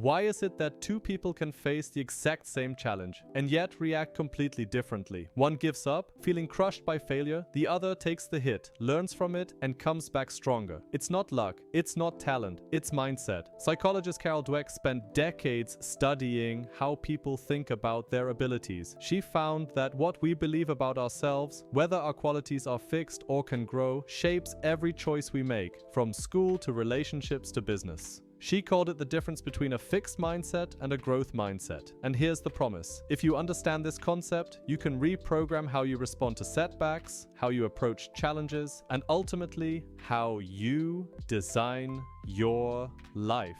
Why is it that two people can face the exact same challenge and yet react completely differently? One gives up, feeling crushed by failure. The other takes the hit, learns from it, and comes back stronger. It's not luck, it's not talent, it's mindset. Psychologist Carol Dweck spent decades studying how people think about their abilities. She found that what we believe about ourselves, whether our qualities are fixed or can grow, shapes every choice we make, from school to relationships to business. She called it the difference between a fixed mindset and a growth mindset. And here's the promise. If you understand this concept, you can reprogram how you respond to setbacks, how you approach challenges, and ultimately, how you design your life.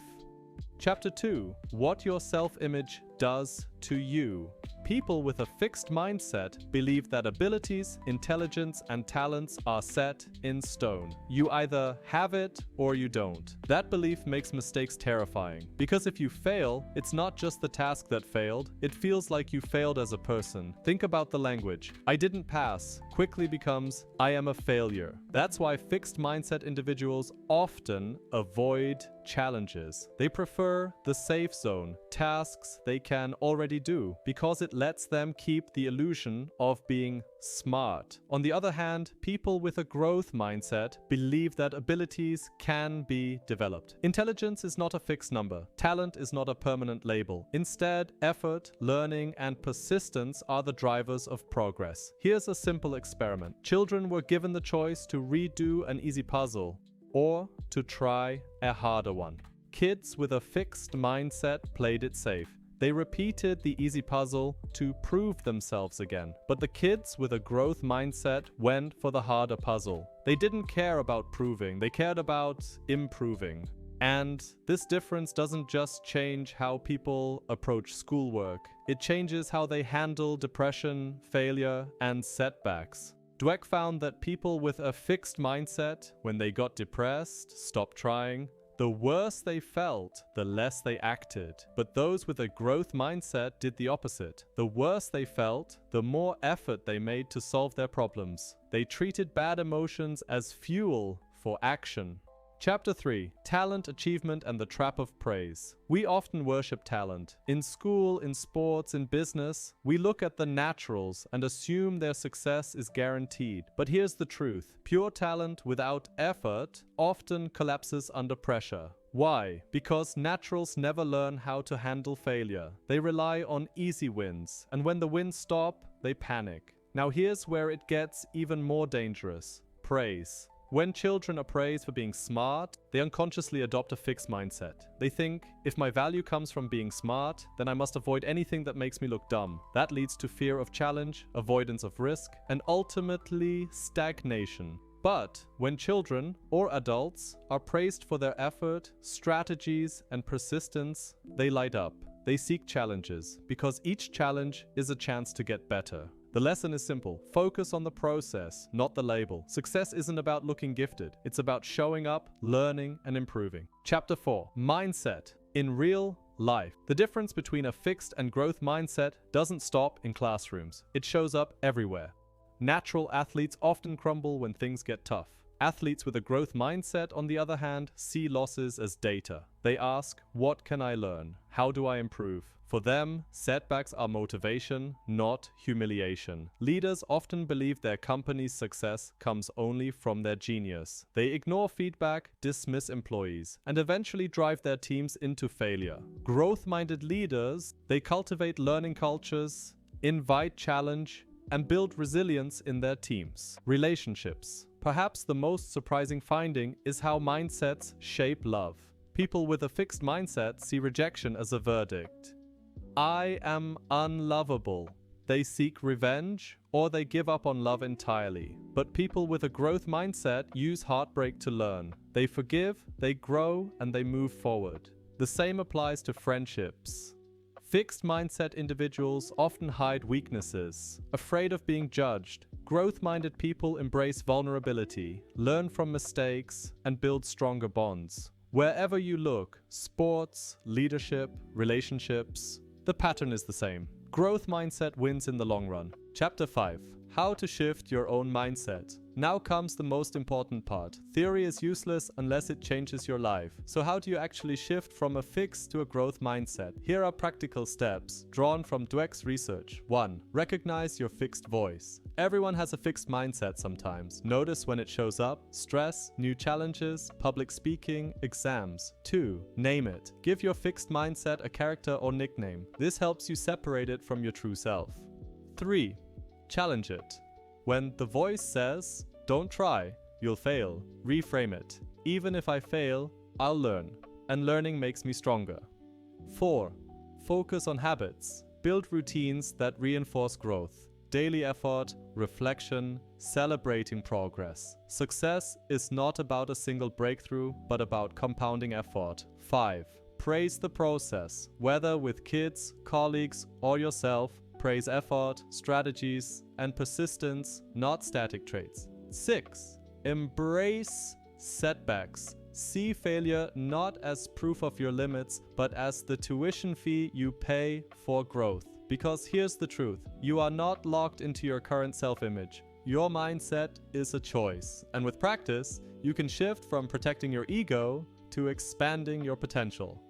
Chapter 2. What your self-image does to you. People with a fixed mindset believe that abilities, intelligence, and talents are set in stone. You either have it or you don't. That belief makes mistakes terrifying, because if you fail, it's not just the task that failed, it feels like you failed as a person. Think about the language. I didn't pass quickly becomes I am a failure. That's why fixed mindset individuals often avoid challenges. They prefer the safe zone, tasks they can already do, because it lets them keep the illusion of being smart. On the other hand, people with a growth mindset believe that abilities can be developed. Intelligence is not a fixed number. Talent is not a permanent label. Instead, effort, learning, and persistence are the drivers of progress. Here's a simple experiment. Children were given the choice to redo an easy puzzle or to try a harder one. Kids with a fixed mindset played it safe. They repeated the easy puzzle to prove themselves again. But the kids with a growth mindset went for the harder puzzle. They didn't care about proving, they cared about improving. And this difference doesn't just change how people approach schoolwork. It changes how they handle depression, failure, and setbacks. Dweck found that people with a fixed mindset, when they got depressed, stopped trying. The worse they felt, the less they acted. But those with a growth mindset did the opposite. The worse they felt, the more effort they made to solve their problems. They treated bad emotions as fuel for action. Chapter 3. Talent, Achievement, and the Trap of Praise. We often worship talent. In school, in sports, in business, we look at the naturals and assume their success is guaranteed. But here's the truth. Pure talent without effort often collapses under pressure. Why? Because naturals never learn how to handle failure. They rely on easy wins, and when the wins stop, they panic. Now here's where it gets even more dangerous. Praise. When children are praised for being smart, they unconsciously adopt a fixed mindset. They think, if my value comes from being smart, then I must avoid anything that makes me look dumb. That leads to fear of challenge, avoidance of risk, and ultimately stagnation. But when children or adults are praised for their effort, strategies, and persistence, they light up. They seek challenges, because each challenge is a chance to get better. The lesson is simple. Focus on the process, not the label. Success isn't about looking gifted. It's about showing up, learning, and improving. Chapter 4. Mindset. In real life. The difference between a fixed and growth mindset doesn't stop in classrooms. It shows up everywhere. Natural athletes often crumble when things get tough. Athletes with a growth mindset, on the other hand, see losses as data. They ask, what can I learn? How do I improve? For them, setbacks are motivation, not humiliation. Leaders often believe their company's success comes only from their genius. They ignore feedback, dismiss employees, and eventually drive their teams into failure. Growth-minded leaders, they cultivate learning cultures, invite challenge, and build resilience in their teams. Relationships. Perhaps the most surprising finding is how mindsets shape love. People with a fixed mindset see rejection as a verdict. I am unlovable. They seek revenge, or they give up on love entirely. But people with a growth mindset use heartbreak to learn. They forgive, they grow, and they move forward. The same applies to friendships. Fixed mindset individuals often hide weaknesses, afraid of being judged. Growth-minded people embrace vulnerability, learn from mistakes, and build stronger bonds. Wherever you look, sports, leadership, relationships, the pattern is the same. Growth mindset wins in the long run. Chapter 5. How to shift your own mindset. Now comes the most important part. Theory is useless unless it changes your life. So how do you actually shift from a fixed to a growth mindset? Here are practical steps drawn from Dweck's research. 1. Recognize your fixed voice. Everyone has a fixed mindset sometimes. Notice when it shows up: stress, new challenges, public speaking, exams. 2. Name it. Give your fixed mindset a character or nickname. This helps you separate it from your true self. 3. Challenge it. When the voice says, "Don't try, you'll fail," reframe it. "Even if I fail, I'll learn, and learning makes me stronger." 4. Focus on habits. Build routines that reinforce growth. Daily effort, reflection, celebrating progress. Success is not about a single breakthrough, but about compounding effort. 5. Praise the process. Whether with kids, colleagues, or yourself, praise effort, strategies, and persistence, not static traits. 6. Embrace setbacks. See failure not as proof of your limits, but as the tuition fee you pay for growth. Because here's the truth: you are not locked into your current self-image. Your mindset is a choice. And with practice, you can shift from protecting your ego to expanding your potential.